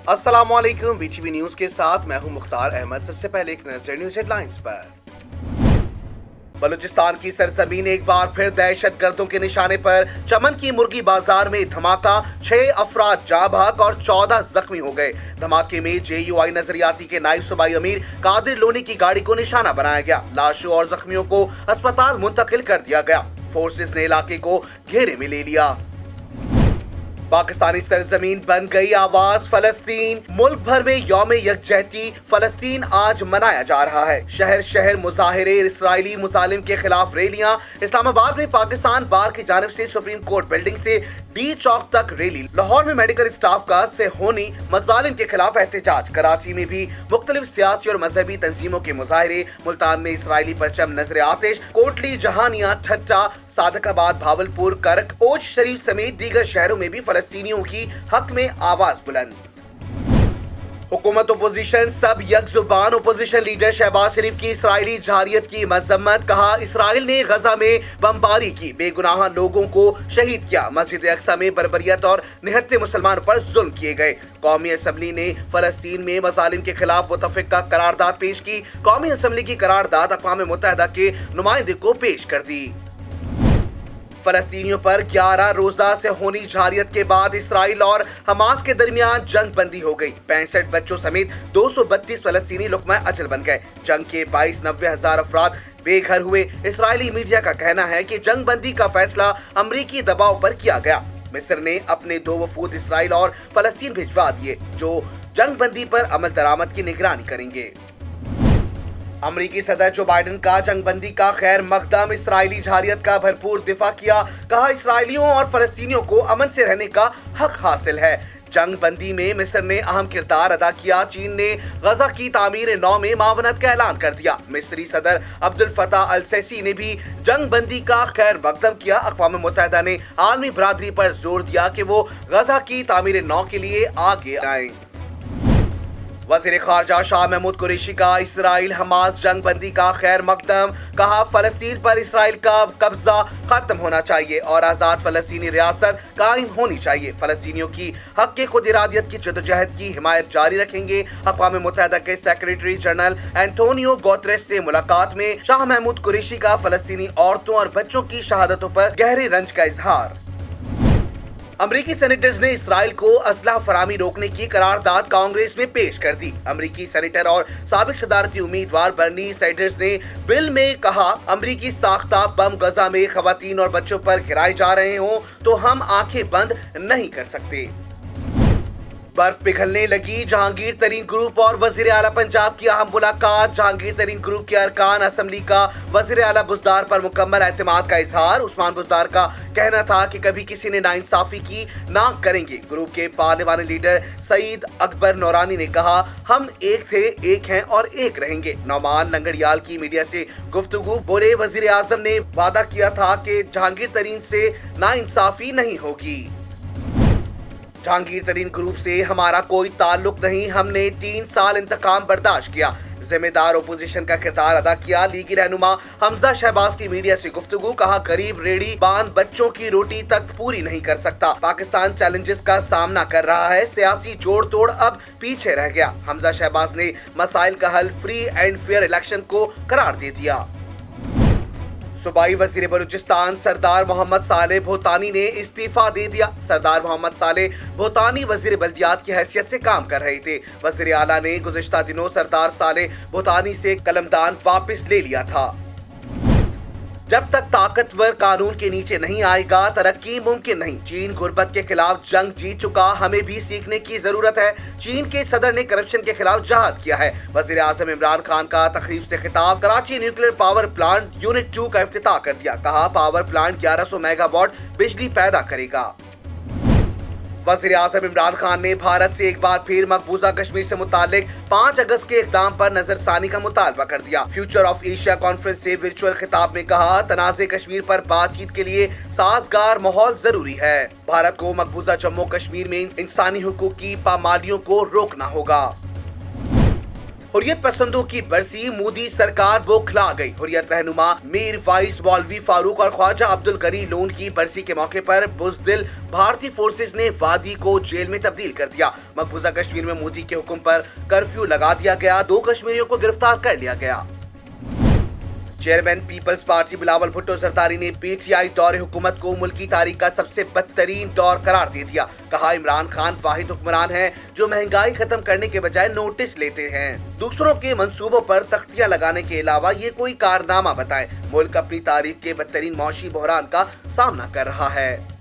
अस्सलामुअलैकुम। BTV news के साथ मैं हूं मुख्तार अहमद। सबसे पहले एक नजर न्यूज हेडलाइंस पर। बलूचिस्तान की सरजमीन एक बार फिर दहशतगर्दों के निशाने पर। चमन की मुर्गी बाजार में धमाका, 6 अफराद जाँ बहक और 14 जख्मी हो गए। धमाके में JUI नजरियाती के नायब सूबाई अमीर कादिर लोनी की गाड़ी को निशाना बनाया गया। लाशों और जख्मियों को अस्पताल मुंतकिल कर दिया गया। फोर्सेस ने इलाके को घेरे में ले लिया। पाकिस्तानी सरजमीन बन गई आवाज फलस्तीन। मुल्क भर में यौम यकजहती फलस्तीन आज मनाया जा रहा है। शहर शहर मुजाहिरे, इस्राइली मुजालिम के खिलाफ रैलियां। इस्लामाबाद में पाकिस्तान बार की जानिब से सुप्रीम कोर्ट बिल्डिंग से डी चौक तक रैली। लाहौर में मेडिकल स्टाफ का सेहोनी मजालिम के खिलाफ एहतजाज। कराची में भी मुख्तलिफ सियासी और मजहबी तंजीमों के मुजाहिरे। मुल्तान में इसराइली परचम नजर आतिश। कोटली, जहानिया, ठट्टा, सादकाबाद, भावलपुर, करक, ओज शरीफ समेत दीगर शहरों में भी फलस्तीनियों की हक में आवाज बुलंद। हुकूमत अपोजिशन सब यकजुबान। अपोजिशन लीडर शहबाज शरीफ की इसराइली जहारियत की मजम्मत। कहा, इसराइल ने गजा में बमबारी की, बेगुनाह लोगों को शहीद किया। मस्जिद अक्सा में बर्बरियत और निहत्ते मुसलमानों पर जुल्म किए गए। कौमी असम्बली ने फलस्तीन में मजालिम के खिलाफ मुतफिका करारदाद पेश की। कौमी असम्बली की करारदाद अक़वाम मुत्तहिदा के नुमाइंदे को पेश कर दी। फलस्तीनियों पर 11 रोजा से होनी जहारियत के बाद इसराइल और हमास के दरमियान जंग बंदी हो गई। 65 बच्चों समेत 232 फलस्तीनी लुक़मा अजल बन गए। जंग के 22,90,000 अफराद बेघर हुए। इसराइली मीडिया का कहना है कि जंग बंदी का फैसला अमरीकी दबाव पर किया गया। मिस्र ने अपने 2 वफूद इसराइल और फलस्तीन भिजवा दिए जो जंग बंदी पर अमल दरामद की निगरानी करेंगे। अमरीकी सदर जो बाइडेन का जंगबंदी का खैर मकदम। इसराइली जहारियत का भरपूर दिफा किया। कहा, इसराइलियों और फलस्तीनियों को अमन से रहने का हक हासिल है। जंग बंदी में मिस्र ने अहम किरदार अदा किया। चीन ने गजा की तामीर नौ में मावनत का ऐलान कर दिया। मिस्री सदर अब्दुल फताह अल सीसी ने भी जंग बंदी का खैर मकदम किया। अक़वाम मुत्तहिदा ने आलमी बरादरी पर जोर दिया कि वो गजा की तामीर नौ के लिए आगे आए। वज़ीर ख़ारजा शाह महमूद कुरैशी का इसराइल हमास जंग बंदी का खैर मकदम। कहा, फलस्तीन पर इसराइल का कब्जा खत्म होना चाहिए और आज़ाद फलस्तीनी रियासत कायम होनी चाहिए। फलस्तीनियों की हक के खुद इरादियत की जदोजहद की हिमायत जारी रखेंगे। अक़वाम मुत्तहिदा के सेक्रेटरी जनरल एंटोनियो गुतेरेस से मुलाकात में शाह महमूद कुरैशी का फलस्तीनी औरतों और बच्चों की शहादतों पर गहरे रंज का इजहार। अमरीकी सेनेटर्स ने इसराइल को असलहा फरामी रोकने की करारदाद कांग्रेस में पेश कर दी। अमरीकी सेनेटर और साबिक सदारती उम्मीदवार बर्नी सैंडर्स ने बिल में कहा, अमरीकी साख्ता बम गजा में खवातीन और बच्चों पर गिराए जा रहे हों तो हम आंखें बंद नहीं कर सकते। बर्फ पिघलने लगी। जहांगीर तरीन ग्रुप और वजीर आला पंजाब की अहम मुलाकात। जहांगीर तरीन ग्रुप के अरकान असम्बली का वजीर आला बुज़दार पर मुकम्मल एतमाद का इजहार। उस्मान बुज़दार का कहना था कि कभी किसी ने नाइंसाफी की ना करेंगे। ग्रुप के पार्लिमानी लीडर सईद अकबर नौरानी ने कहा, हम एक थे, एक हैं और एक रहेंगे। नौमान लंगड़ियाल की मीडिया से गुफ्तगू। बोले, वजीर आजम ने वादा किया था कि जहांगीर तरीन से नाइंसाफी नहीं होगी। जहांगीर तरीन ग्रुप से हमारा कोई ताल्लुक नहीं। हमने 3 साल इंतकाम बर्दाश्त किया। जिम्मेदार ओपोजिशन का किरदार अदा किया। लीगी रहनुमा हमजा शहबाज की मीडिया से गुफ्तगू। कहा, गरीब रेडी बांध बच्चों की रोटी तक पूरी नहीं कर सकता। पाकिस्तान चैलेंजेस का सामना कर रहा है। सियासी जोड़ तोड़ अब पीछे रह गया। हमजा शहबाज ने मसाइल का हल फ्री एंड फेयर इलेक्शन को करार दे दिया। सूबाई वजीर बलूचिस्तान सरदार मोहम्मद सालेह भोतानी ने इस्तीफा दे दिया। सरदार मोहम्मद सालेह भोतानी वजीर बल्दियात की हैसियत से काम कर रहे थे। वजीर आला ने गुज़िश्ता दिनों सरदार सालेह भोतानी से कलमदान वापस ले लिया था। जब तक ताकतवर कानून के नीचे नहीं आएगा तरक्की मुमकिन नहीं। चीन गुर्बत के खिलाफ जंग जीत चुका, हमें भी सीखने की जरूरत है। चीन के सदर ने करप्शन के खिलाफ जहाद किया है। वजीर आजम इमरान खान का तकरीब से खिताब। Karachi nuclear power plant unit 2 का इफ्तिताह कर दिया। कहा, पावर प्लांट 1100 मेगावाट बिजली पैदा करेगा। वज़ीर आज़म इमरान खान ने भारत से एक बार फिर मकबूजा कश्मीर से मुतालिक 5 अगस्त के इक़दाम पर नजरसानी का मुतालबा कर दिया। फ्यूचर ऑफ एशिया कॉन्फ्रेंस से वर्चुअल खिताब में कहा, तनाज़े कश्मीर पर बातचीत के लिए साजगार माहौल जरूरी है। भारत को मकबूजा जम्मू कश्मीर में इंसानी हुकूक की पामालियों को रोकना होगा। हुर्रियत पसंदों की बरसी, मोदी सरकार बौखला गई। हुर्रियत रहनुमा मीर वाइस, मौलवी फारूक और ख्वाजा अब्दुल गनी लोन की बरसी के मौके पर बुज़दिल भारतीय फोर्सेस ने वादी को जेल में तब्दील कर दिया। मकबूजा कश्मीर में मोदी के हुक्म पर कर्फ्यू लगा दिया गया। 2 कश्मीरियों को गिरफ्तार कर लिया गया। चेयरमैन पीपल्स पार्टी बिलावल भुट्टो जरदारी ने पीटीआई दौरे हुकूमत को मुल्की तारीख का सबसे बदतरीन दौर करार दे दिया। कहा, इमरान खान वाहिद हुक्मरान है जो महंगाई खत्म करने के बजाय नोटिस लेते हैं। दूसरों के मंसूबों पर तख्तियां लगाने के अलावा ये कोई कारनामा बताएं। मुल्क अपनी तारीख के बदतरीन मौशी बहरान का सामना कर रहा है।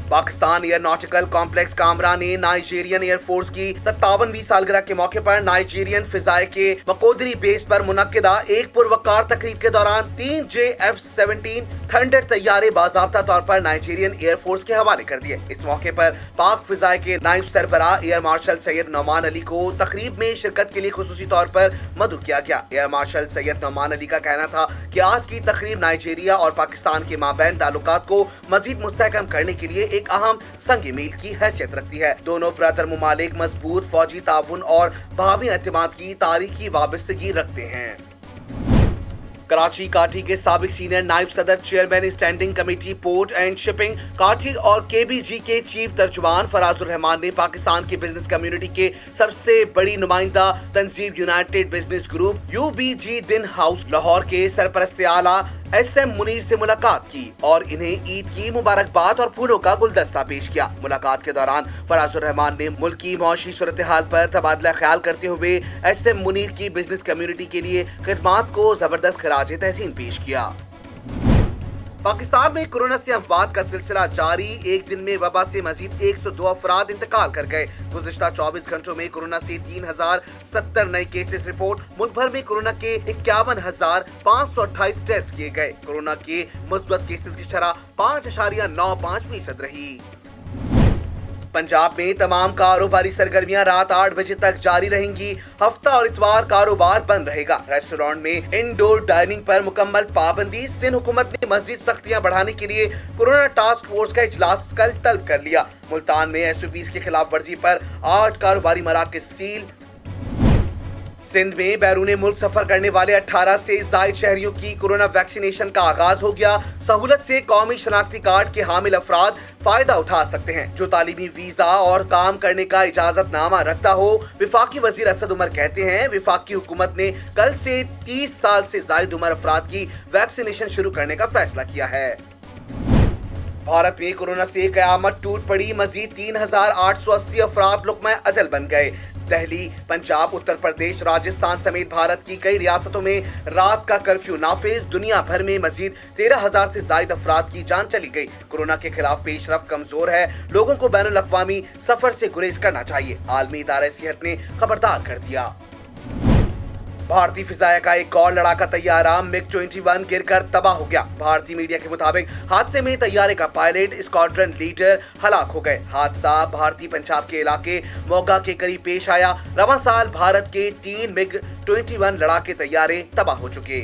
पाकिस्तान एयरोनॉटिकल कॉम्प्लेक्स कामरा ने नाइजीरियन एयरफोर्स की 57वीं सालगिरह के मौके पर नाइजीरियन फिजाए के मकोदरी बेस पर मुनक्किदा एक पुरवकार तकरीब के दौरान 3 F-17 थंडर तैयारे बाज़ाब्ता तौर पर नाइजीरियन एयरफोर्स के हवाले कर दिए। इस मौके पर पाक फिजाए के नायब सरबराह एयर मार्शल सैयद नौमान अली को तकरीब में शिरकत के लिए खुसूसी तौर पर मदऊ किया गया। एयर मार्शल सैयद नौमान अली का कहना था कि आज की तकरीब नाइजीरिया और पाकिस्तान के माबैन ताल्लुकात को मजीद मुस्तहकम करने के लिए एक अहम संग मील की हैसियत रखती है। दोनों ब्रदर मुमालिक मजबूत फौजी ताउन और बाहमी एतमाद की तारीखी वाबस्तगी रखते हैं। कराची काठी के साबिक सीनियर नायब सदर, chairman standing committee port and shipping काठी और केबीजी के चीफ तर्जुमान फराजुर रहमान ने पाकिस्तान की बिजनेस कम्युनिटी के सबसे बड़ी नुमाइंदा तंजीम यूनाइटेड बिजनेस ग्रुप UBG दिन हाउस लाहौर के सरपरस्त आला SM मुनीर से मुलाकात की और इन्हें ईद की मुबारकबाद और फूलों का गुलदस्ता पेश किया। मुलाकात के दौरान फराजुर रहमान ने मुल्क की मौशी सूरत हाल पर तबादला ख्याल करते हुए SM मुनीर की बिजनेस कम्युनिटी के लिए खिदमात को जबरदस्त खराज तहसीन पेश किया। पाकिस्तान में कोरोना से अफवात का सिलसिला जारी। एक दिन में वबा से मजीद 102 अफराद इंतकाल कर गए। गुज़िश्ता 24 घंटों में कोरोना से 3070 नए केसेस रिपोर्ट। मुल्क भर में कोरोना के 51,528 टेस्ट किए गए। कोरोना के मुस्बत केसेस की शरह 5.95% रही। पंजाब में तमाम कारोबारी सरगर्मियां रात 8 बजे तक जारी रहेंगी। हफ्ता और इतवार कारोबार बंद रहेगा। रेस्टोरेंट में इंडोर डाइनिंग पर मुकम्मल पाबंदी। सिंध हुकूमत ने मजीद सख्तियां बढ़ाने के लिए कोरोना टास्क फोर्स का इजलास कल तलब कर लिया। मुल्तान में SOPs की खिलाफ वर्जी पर 8 कारोबारी मराकज़ सील। सिंध में बैरून मुल्क सफर करने वाले 18 से ज़ायद शहरियों की कोरोना वैक्सीनेशन का आगाज हो गया। सहूलत से कौमी शनाख्ती कार्ड के हामिल अफराद फायदा उठा सकते हैं जो तालीमी वीजा और काम करने का इजाजतनामा रखता हो। विफाकी वजीर असद उमर कहते हैं, विफाकी हुकूमत ने कल से 30 साल से ज़ायद उम्र अफराद की वैक्सीनेशन शुरू करने का फैसला किया है। भारत में कोरोना से कयामत टूट पड़ी। मजीद 3,880 अफराद लुक़्मा अजल बन गए। दिल्ली, पंजाब, उत्तर प्रदेश, राजस्थान समेत भारत की कई रियासतों में रात का कर्फ्यू नाफिज। दुनिया भर में मजीद 13,000 से ज्यादा अफराद की जान चली गई। कोरोना के खिलाफ पेशरफ्त कमजोर है। लोगों को बैनुल अक़वामी सफर से गुरेज करना चाहिए। आलमी इदारे सेहत ने खबरदार कर दिया। भारतीय फिजाया का एक और लड़ाका तैयारा MiG-21 गिरकर तबाह हो गया। भारतीय मीडिया के मुताबिक हादसे में तैयारे का पायलट, स्क्वाड्रन लीडर हलाक हो गए। हादसा भारतीय पंजाब के इलाके मोगा के करीब पेश आया। रवां साल भारत के 3 MiG-21 लड़ाके तैयारे तबाह हो चुके।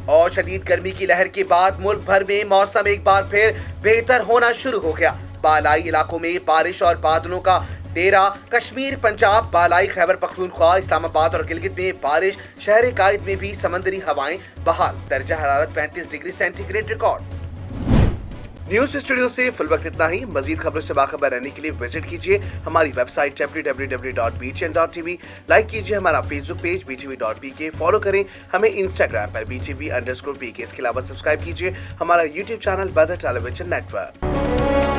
और शदीद गर्मी की लहर के बाद मुल्क भर में मौसम एक बार फिर बेहतर होना शुरू हो गया। बालाई इलाकों में बारिश और बादलों का डेरा। कश्मीर, पंजाब, बालाई, खैबर पख्तूनख्वा, इस्लामाबाद और गिलगित में बारिश। शहर कायद में भी समंदरी हवाएं बहाल। दर्जा हरारत 35 degree centigrade record. News studio से फिल वक्त इतना ही। मजीद खबरों से बाखबर रहने के लिए विजिट कीजिए हमारी वेबसाइट www.btn.tv। लाइक कीजिए हमारा फेसबुक पेज btv.pk। फॉलो करें हमें इंस्टाग्राम पर btv_pk। इसके अलावा सब्सक्राइब कीजिए हमारा यूट्यूब चैनल बदर टेलीविजन नेटवर्क।